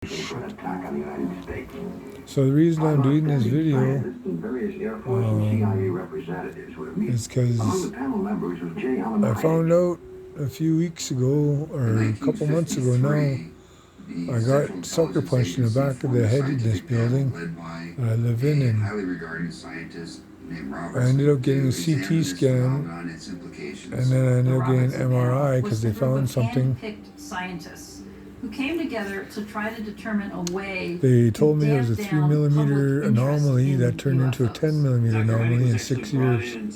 So the reason I'm doing this video is because I found out a few weeks ago, or a couple months ago now, I got sucker punched in the back of the head in this building that I live in, and I ended up getting a CT scan, and then I ended up getting an MRI because they found something. Who came together to try to determine a way. They told me it was a 3 millimeter anomaly that turned into a 10 millimeter anomaly in 6 years. And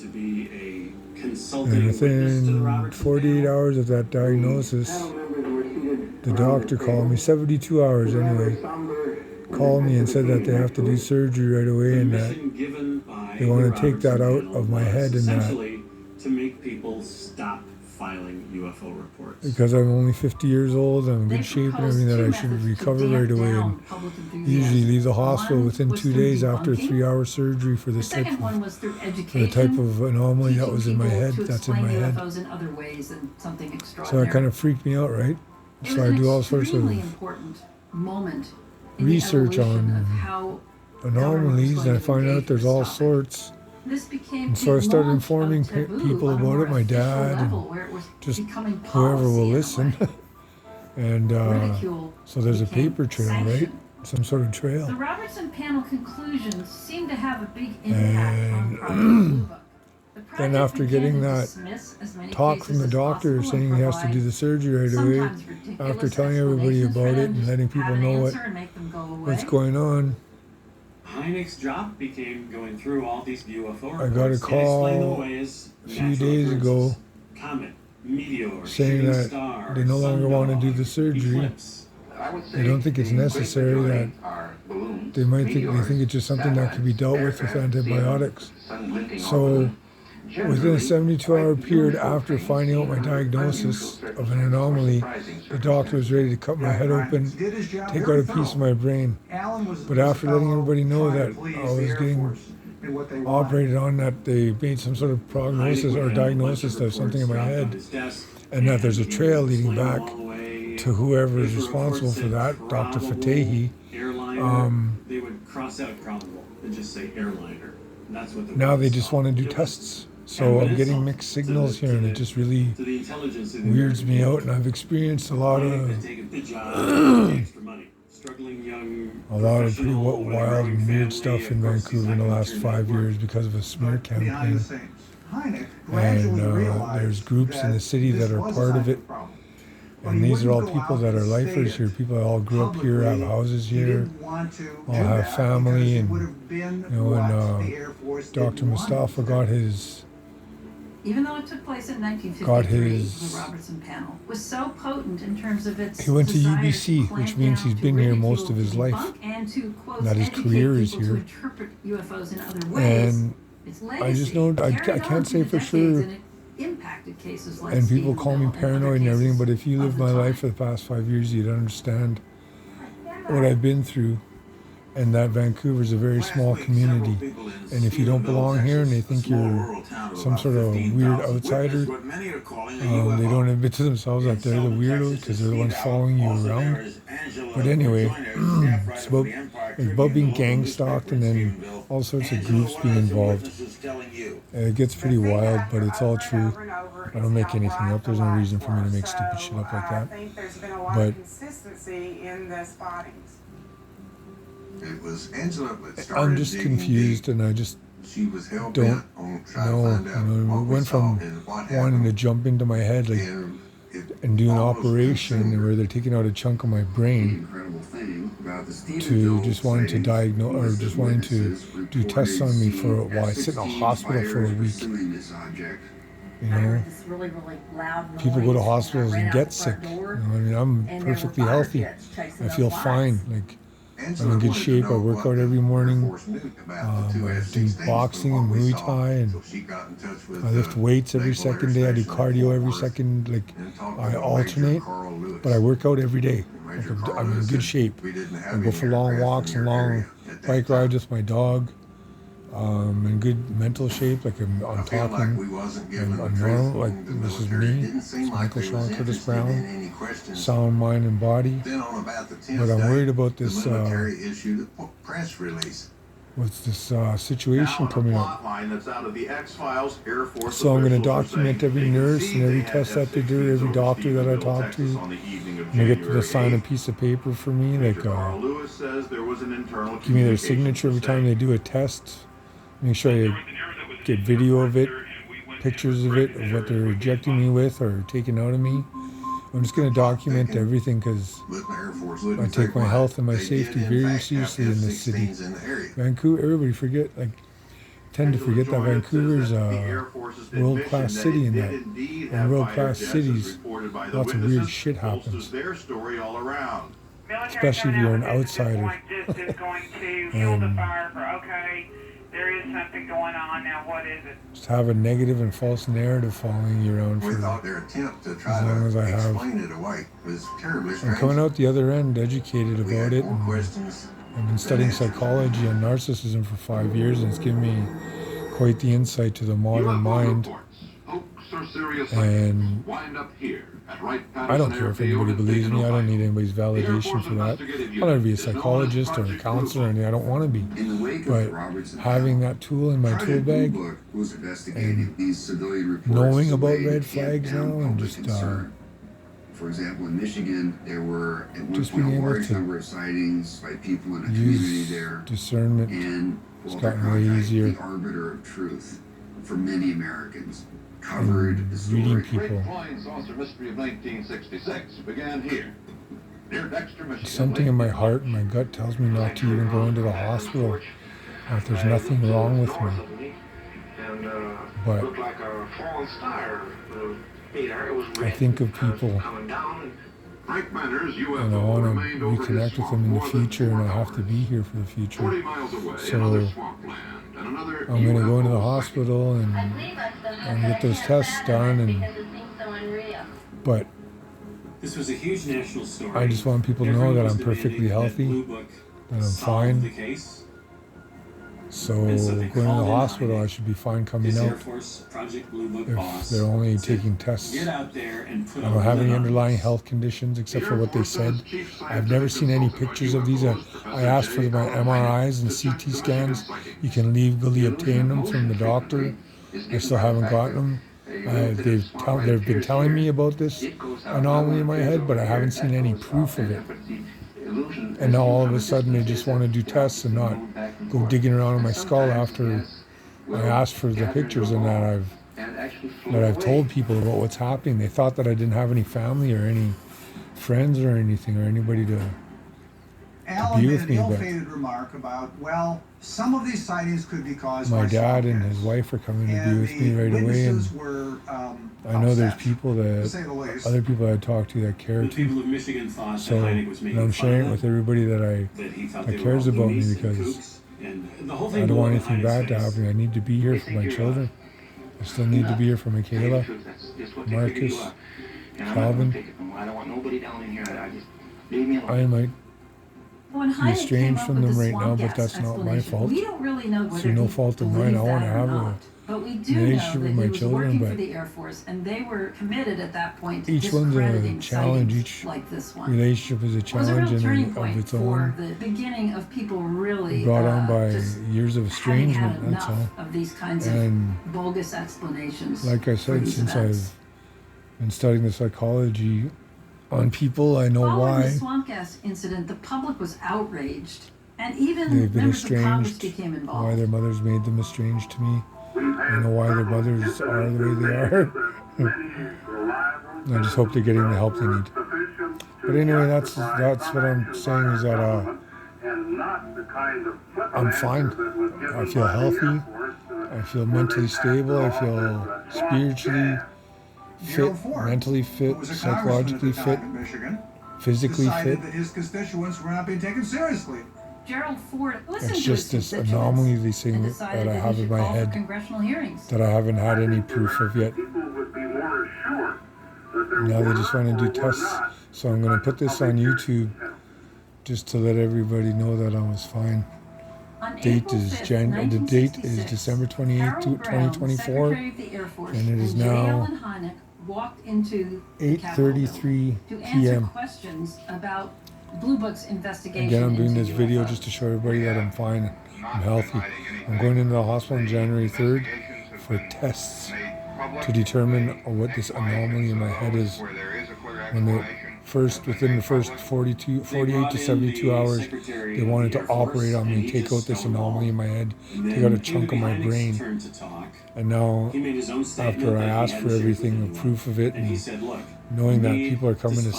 within 48 hours of that diagnosis, the doctor called me, 72 hours anyway, called me and said that they have to do surgery right away and that they want to take that out of my head, and that to make people stop filing UFO reports. Because I'm only 50 years old, I'm in good shape and everything, that I should recover right away and usually leave the hospital within 2 days after a 3-hour surgery for this type of, for the type of anomaly that was in my head, that's in my head. So that kind of freaked me out, right? So I do all sorts of research on anomalies, and I find out there's all sorts. And so I started informing people about it, my dad, and just whoever will listen. And so there's a paper trail, right? Some sort of trail. The Robertson panel conclusions seem to have a big impact on Project Blue Book. Then after getting that talk from the doctor saying he has to do the surgery right away, after telling everybody about it and letting people know what's going on, Hynek's job became going through all these UFO reports. I got a call a few days ago saying that they no longer want to do the surgery. They don't think it's necessary, that they think it's just something that can be dealt with antibiotics. So within a 72-hour period after finding out my diagnosis of an anomaly, the doctor was ready to cut my head open, take out a piece of my brain. But after letting everybody know that I was getting operated on, that they made some sort of prognosis or diagnosis of something in my head, and that there's a trail leading back to whoever is responsible for that, Dr. Fatehi. They would cross out probable and just say airliner. Now they just want to do tests. So I'm getting mixed signals here, and it just really weirds me out. And I've experienced a lot of pretty wild and weird stuff in Vancouver in the last 5 years because of a smear campaign. And there's groups in the city that are part of it. And these are all people that are lifers here. People that all grew up here, have houses here, all have family, and Dr. Mustafa got his. Even though it took place in 1953, the Robertson panel was so potent in terms of its. He went to UBC, which means he's been here most of his life. And to, quote, that his career is here. UFOs in other ways. And I just know I can't say for sure. And people call me paranoid and everything, but if you lived my life for the past 5 years, you'd understand what I've been through, and that Vancouver's a very small community. And if you don't belong here and they think you're some sort of weird outsider, they don't admit to themselves that they're the weirdo because they're the ones following you around. But anyway, it's about being gang stalked and then all sorts of groups being involved. And it gets pretty wild, but it's all true. I don't make anything up. There's no reason for me to make stupid shit up like that. But I'm just confused, and I just don't know. We went from wanting to jump into my head and do an operation where they're taking out a chunk of my brain to just wanting to diagnose, or just wanting to do tests on me while I sit in a hospital for a week. People go to hospitals and get sick. I'm perfectly healthy. I feel fine. I'm in good shape. I work out every morning. I do boxing and Muay Thai, and I lift weights every second day. I do cardio every second. I alternate, but I work out every day. I'm in good shape. I go for long walks and long bike rides with my dog. in good mental shape, like I'm talking, I'm normal, like this is me, it's Michael Sean Curtis Brown, sound, mind, and body. But I'm worried about this, with this situation coming up. So I'm going to document every nurse and every test that they do, every doctor that I talk to. And they get to sign a piece of paper for me, like give me their signature every time they do a test. Make sure I get video of it, pictures of it, of what they're rejecting me with or taking out of me. I'm just going to document everything because I take my health and my safety very seriously in this city. Vancouver, everybody tend to forget that Vancouver's a world-class city, and that in world-class cities, lots of weird shit happens. Especially if you're an outsider. There is something going on now. What is it? Just have a negative and false narrative following you around for as long as I have. I'm coming out the other end educated about it, and I've been studying psychology and narcissism for 5 years, and it's given me quite the insight to the modern mind. And I don't care if anybody believes me. I don't need anybody's validation for that. I'll never be a psychologist or a counselor, and I don't want to be. But having that tool in my tool bag and knowing about red flags now, and just for example, in Michigan, there were at one just point being a able large to number of sightings by people in the community use there, discernment. and It's Walter gotten way Cronkite, easier. the arbiter of truth for many Americans, covered the Reading story. people. Flying saucer mystery of 1966 began here, near Dexter, Michigan. Something in my heart and my gut tells me not to even go into the hospital if there's nothing wrong with me. But I think of people and I want to reconnect with them in the future, and I have to be here for the future. So I'm going to go into the hospital and get those tests done. But This was a huge national story. I just want people to know that I'm perfectly healthy, that I'm fine. The case. So going to the hospital, I should be fine coming This Air out. Force Project Blue Book If boss they're only said, taking tests. Get out there and put I don't have a any lid on underlying this. health conditions except for what they said. I've never seen any pictures of these. I asked for my MRIs and CT scans. You can legally obtain them from the doctor. I still haven't gotten them. They've been telling me about this anomaly in my head, but I haven't seen any proof of it. And now all of a sudden they just want to do tests and not go digging around in my skull after I asked for the pictures and that I've told people about what's happening. They thought that I didn't have any family or any friends or anything or anybody to Alan be made with an me, but ill-fated remark about, well, some of these sightings could be caused my by dad and swamp his gas. wife are coming to be And with me the right away, and witnesses were I know there's upset, people to say the least. other people I talk to that care The too. people of Michigan thought So that Heineck was making and I'm fun sharing of it with them, everybody that that he thought that they were cares all about me loonies and because kooks, and the whole I thing don't want blew up in anything bad Heineck's to face. happen. I need to be here for my children. I still need to be here for Michaela, Marcus, Calvin. I don't want nobody down in here. I just leave me alone. I might When be Heineck estranged came up from with them the right now, swamp but gas that's not my explanation, fault. We don't really know whether Through no he fault of mine, believed I want to that or have not. But we do know relationship that with my he was children, working for but the Air Force, and they were committed at that point to each one's a discrediting challenge. sightings Each like this one. relationship is a It was a challenge real turning of point its for own, the beginning of people really brought on by just years of having had estrangement. That's enough all. of these kinds And of bogus explanations. like I for said, these since events. I've been studying the psychology on people, I know Following the why swamp gas incident, the public was outraged, and even they've been members of Congress estranged, became involved. why their mothers made them estranged to me. I know why their mothers are the way they are. I just hope they're getting the help they need. But anyway, that's what I'm saying is that I'm fine. I feel healthy. I feel mentally stable. I feel spiritually fit, Gerald Ford, mentally who fit, was a congressman psychologically at the fit, time in Michigan, physically decided fit. that his constituents were not being taken seriously. Gerald Ford listened It's to just his this constituents anomaly and thing decided that I he have in should my call for head congressional hearings. that I haven't had any proof of yet. Now they just want to do tests. So I'm going to put this on YouTube just to let everybody know that I was fine. On Date April is 5th, the date is 1966, December 28th, Harold Brown, 2024. Secretary of the Air Force, And it is J. now Allen Hynek walked into the Capitol 8:33 building to answer p.m. questions about Blue Book's investigation. Again, I'm doing into this video UFOs. just to show everybody that I'm fine, I'm healthy. I'm going into the hospital on January 3rd for tests to determine what this anomaly in my head is. When within the first 48 to 72 hours, they wanted to operate on me, take out this anomaly in my head, take out a chunk of my brain. And now, after I asked for everything, the proof of it, and knowing that people are coming to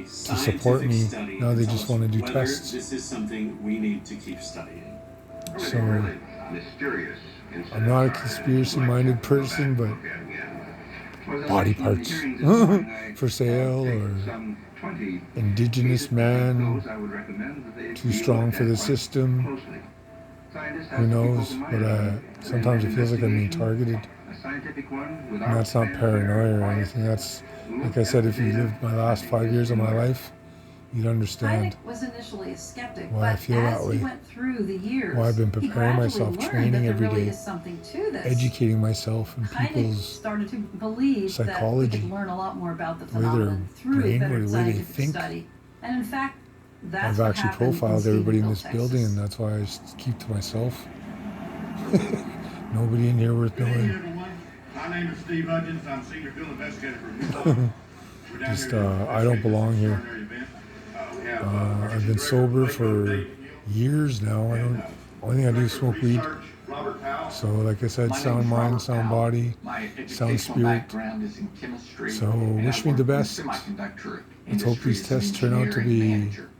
support me, now they just want to do tests. This is something we need to keep studying. So, I'm not a conspiracy-minded person, but body parts for sale, or indigenous man, too strong for the system. Who knows? But sometimes it feels like I'm being targeted. And that's not paranoia or anything. That's, like I said, if you lived my last 5 years of my life, you'd understand Hynek was initially a skeptic, why I but feel that as way. he went through the years, Why I've been he preparing gradually myself, learned training that there every really day, is something to this. educating myself in Hynek people's started to believe psychology, that we could learn a lot more about the the way their phenomenon through brain, better the way they scientific think. study. And in fact, that's I've what actually happened profiled everybody in Stephenville, this building, Texas. and that's why I keep to myself. Nobody in here worth Good evening, knowing. everyone. My name is Steve Hudgens. I'm senior field investigator for Utah. We're down Just, here to I don't investigate belong this here. extraordinary event. We have, I've been sober for years now. Only thing I do is smoke weed. Robert Powell. So, like I said, My name sound is mind, Robert sound Powell. body, My sound educational spirit. background is in chemistry. So, and wish I me the work in best. semiconductor Let's hope industry these as an tests turn out to be, engineering manager.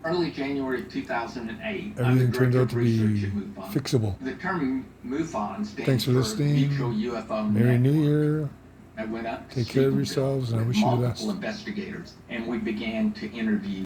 Early January 2008, I'm everything the turns director out of to be research at MUFON. fixable. The term MUFON stands Thanks for listening. Mutual UFO Merry New Network. Year. I went up to Take care of Stephenville yourselves, and I with wish you the multiple best. investigators, and we began to interview